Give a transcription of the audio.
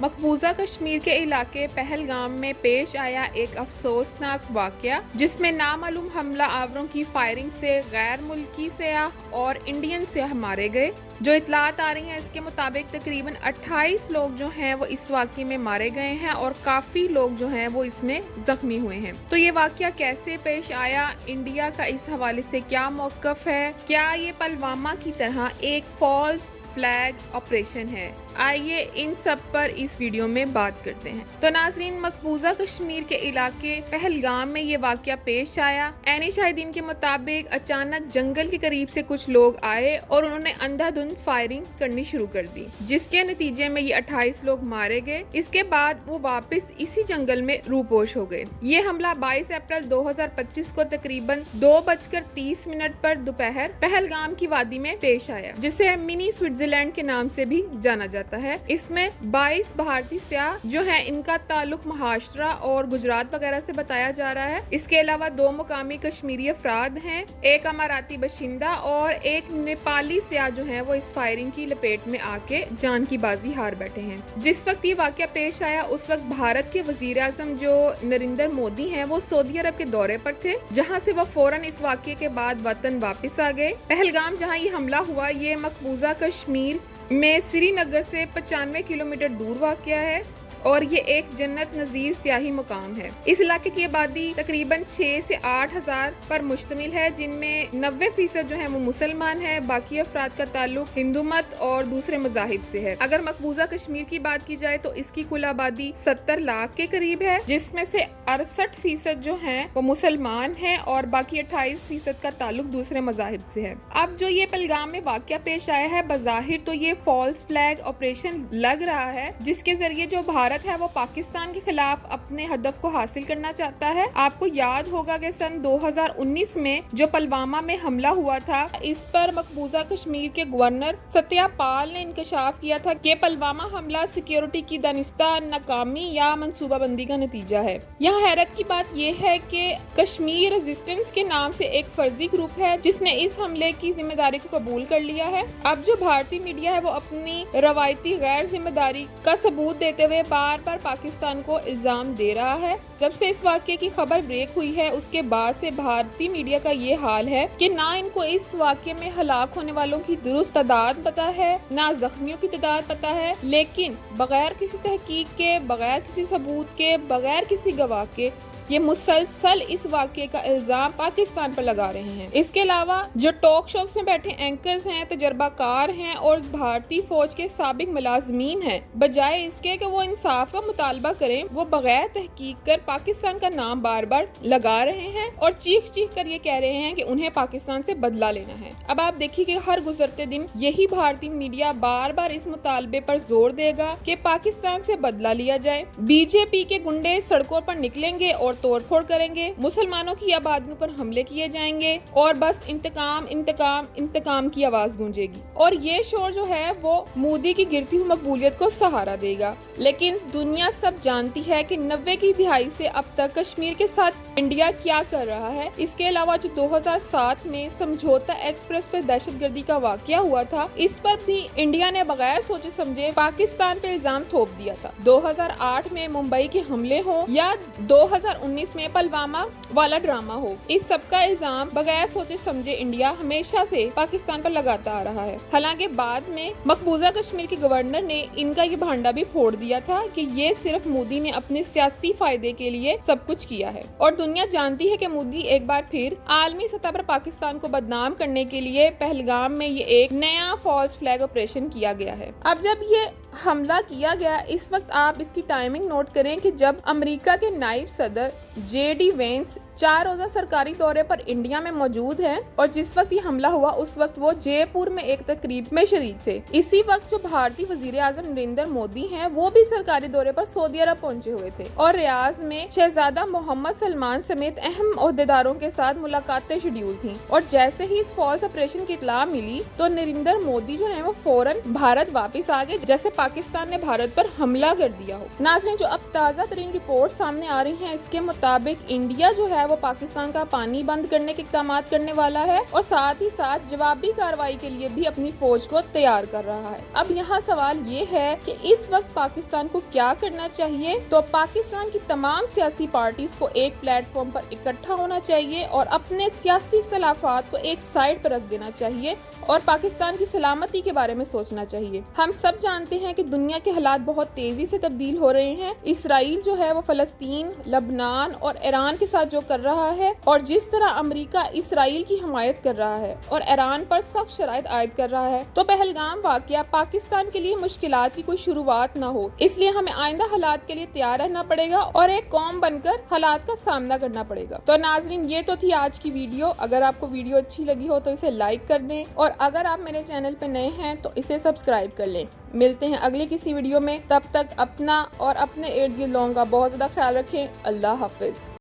मकबूजा कश्मीर के इलाके पहलगाम में पेश आया एक अफसोसनाक वाकया, जिसमें नामालूम हमला आवरों की फायरिंग से गैर मुल्की सयाह और इंडियन सयाह मारे गए। जो इतलात आ रही हैं इसके मुताबिक तकरीबन 28 लोग जो हैं वो इस वाक़ये में मारे गए हैं और काफ़ी लोग जो हैं वो इसमें जख्मी हुए हैं। तो ये वाक़या कैसे पेश आया, इंडिया का इस हवाले से क्या मौक़िफ़ है, क्या ये पुलवामा की तरह एक फॉल्स फ्लैग ऑपरेशन है, आइए इन सब पर इस वीडियो में बात करते हैं। तो नाज़रीन, मकबूजा कश्मीर के इलाके पहलगाम में ये वाक़या पेश आया। ऐनी शाहिदीन के मुताबिक अचानक जंगल के करीब से कुछ लोग आए और उन्होंने अंधाधुंध फायरिंग करनी शुरू कर दी, जिसके नतीजे में ये 28 लोग मारे गए। इसके बाद वो वापस इसी जंगल में रूपोश हो गए। ये हमला 22 अप्रैल 2025 को तकरीबन 2:30 पर दोपहर पहलगाम की वादी में पेश आया, जिसे मिनी स्विट्जरलैंड के नाम से भी जाना जाता है। इसमें 22 भारतीय सयाह जो हैं इनका ताल्लुक महाराष्ट्र और गुजरात वगैरह से बताया जा रहा है। इसके अलावा 2 मुकामी कश्मीरी अफराद हैं, एक अमाराती बशिंदा और एक नेपाली सयाह जो हैं वो इस फायरिंग की लपेट में आके जान की बाजी हार बैठे हैं। जिस वक्त ये वाकया पेश आया उस वक्त भारत के वजीर आज़म जो नरेंद्र मोदी हैं वो सऊदी अरब के दौरे पर थे, जहाँ से वो फौरन इस वाकये के बाद वतन वापस आ गए। पहलगाम जहाँ ये हमला हुआ ये मकबूजा कश्मीर में श्रीनगर से 95 किलोमीटर दूर वाक़या है और ये एक जन्नत नज़ीर सियाही मुकाम है। इस इलाके की आबादी तकरीबन 6 से 8 हज़ार पर मुश्तमिल है, जिनमें 90% जो है वो मुसलमान है, बाकी अफराद का ताल्लुक हिंदू मत और दूसरे मज़ाहिब से है। अगर मकबूजा कश्मीर की बात की जाए तो इसकी कुल आबादी 70 लाख के करीब है, जिसमें से 68% जो है वो मुसलमान है और बाकी 28% का ताल्लुक दूसरे मज़ाहिब से है। अब जो ये पहलगाम में वाक़या पेश आया है, बज़ाहिर तो ये फॉल्स फ्लैग ऑपरेशन लग रहा है, जिसके जरिए जो भारत है वो पाकिस्तान के खिलाफ अपने हदफ को हासिल करना चाहता है। आपको याद होगा कि सन 2019 में जो पुलवामा में हमला हुआ था, इस पर मकबूजा कश्मीर के गवर्नर सत्यापाल ने इंकशाफ किया था कि पुलवामा हमला सिक्योरिटी की दानिस्ता नाकामी या मंसूबाबंदी का नतीजा है। यहाँ हैरत की बात यह है कि कश्मीर रेजिस्टेंस के नाम से एक फर्जी ग्रुप है जिसने इस हमले की जिम्मेदारी को कबूल कर लिया है। अब जो भारतीय मीडिया है वो अपनी रवायती गैर जिम्मेदारी का सबूत देते हुए बार बार पाकिस्तान को इल्जाम दे रहा है। जब से इस वाक़ये की खबर ब्रेक हुई है उसके बाद से भारतीय मीडिया का ये हाल है कि ना इनको इस वाक़ये में हलाक होने वालों की दुरुस्त तादाद पता है, ना जख्मियों की तादाद पता है, लेकिन बगैर किसी तहकीक के, बगैर किसी सबूत के, बगैर किसी गवाह के ये मुसलसल इस वाक़ये का इल्जाम पाकिस्तान पर लगा रहे हैं। इसके अलावा जो टॉक शोज में बैठे एंकर्स हैं, तजर्बाकार हैं और भारतीय फौज के साबिक मुलाजमीन हैं, बजाय इसके कि वो इंसाफ का मुतालबा करें, वो बगैर तहकीक कर पाकिस्तान का नाम बार बार लगा रहे हैं और चीख चीख कर ये कह रहे हैं कि उन्हें पाकिस्तान से बदला लेना है। अब आप देखिए कि हर गुजरते दिन यही भारतीय मीडिया बार बार इस मुतालबे पर जोर देगा कि पाकिस्तान से बदला लिया जाए। बीजेपी के गुंडे सड़कों पर निकलेंगे और तोड़फोड़ करेंगे, मुसलमानों की आबादियों पर हमले किए जाएंगे और बस इंतकाम इंतकाम इंतकाम की आवाज गूंजेगी और ये शोर जो है वो मोदी की गिरती हुई मकबूलियत को सहारा देगा। लेकिन दुनिया सब जानती है कि 90 की दिहाई से अब तक कश्मीर के साथ इंडिया क्या कर रहा है। इसके अलावा जो 2007 में समझौता एक्सप्रेस पर दहशतगर्दी का वाकया हुआ था, इस पर भी इंडिया ने बगैर सोचे समझे पाकिस्तान पे इल्जाम थोप दिया था। 2008 में मुंबई के हमले हो या 2019 में पुलवामा वाला ड्रामा हो, इस सब का इल्जाम बगैर सोचे समझे इंडिया हमेशा से पाकिस्तान पर लगाता आ रहा है। हालांकि बाद में मकबूजा कश्मीर के गवर्नर ने इनका ये भांडा भी फोड़ दिया था कि ये सिर्फ मोदी ने अपने सियासी फायदे के लिए सब कुछ किया है और दुनिया जानती है कि मोदी एक बार फिर आलमी सतह पर पाकिस्तान को बदनाम करने के लिए पहलगाम में ये एक नया फॉल्स फ्लैग ऑपरेशन किया गया है। अब जब ये हमला किया गया, इस वक्त आप इसकी टाइमिंग नोट करें कि जब अमेरिका के नायब सदर JD वेंस 4 रोजा सरकारी दौरे पर इंडिया में मौजूद हैं और जिस वक्त ये हमला हुआ उस वक्त वो जयपुर में एक तकरीब में शरीक थे। इसी वक्त जो भारतीय वजीर आज़म नरेंद्र मोदी हैं वो भी सरकारी दौरे पर सऊदी अरब पहुंचे हुए थे और रियाज में शहजादा मोहम्मद सलमान समेत अहम ओहदेदारों के साथ मुलाकातें शेड्यूल थी। और जैसे ही इस फॉल्स ऑपरेशन की इत्तला मिली तो नरेंद्र मोदी जो है वो फौरन भारत वापिस आ गए, जैसे पाकिस्तान ने भारत पर हमला कर दिया हो। नाज़रीन, जो अब ताज़ा तरीन रिपोर्ट सामने आ रही है इसके मुताबिक इंडिया जो है ہے وہ پاکستان کا پانی بند کرنے کے اقدامات کرنے والا ہے اور ساتھ ہی ساتھ جوابی کارروائی کے لیے بھی اپنی فوج کو تیار کر رہا ہے۔ اب یہاں سوال یہ ہے کہ اس وقت پاکستان کو کیا کرنا چاہیے؟ تو پاکستان کی تمام سیاسی پارٹیز کو ایک پلیٹ فارم پر اکٹھا ہونا چاہیے اور اپنے سیاسی اختلافات کو ایک سائڈ پر رکھ دینا چاہیے اور پاکستان کی سلامتی کے بارے میں سوچنا چاہیے۔ ہم سب جانتے ہیں کہ دنیا کے حالات بہت تیزی سے تبدیل ہو رہے ہیں۔ اسرائیل جو ہے وہ فلسطین، لبنان اور ایران کے ساتھ جو کر رہا ہے اور جس طرح امریکہ اسرائیل کی حمایت کر رہا ہے اور ایران پر سخت شرائط عائد کر رہا ہے، تو پہلگام واقعہ پاکستان کے لیے مشکلات کی کوئی شروعات نہ ہو، اس لیے ہمیں آئندہ حالات کے لیے تیار رہنا پڑے گا اور ایک قوم بن کر حالات کا سامنا کرنا پڑے گا۔ تو ناظرین، یہ تو تھی آج کی ویڈیو۔ اگر آپ کو ویڈیو اچھی لگی ہو تو اسے لائک کر دیں اور اگر آپ میرے چینل پہ نئے ہیں تو اسے سبسکرائب کر لیں۔ ملتے ہیں اگلی کسی ویڈیو میں، تب تک اپنا اور اپنے ارد گرد لوگوں کا بہت زیادہ خیال رکھیں۔ اللہ حافظ۔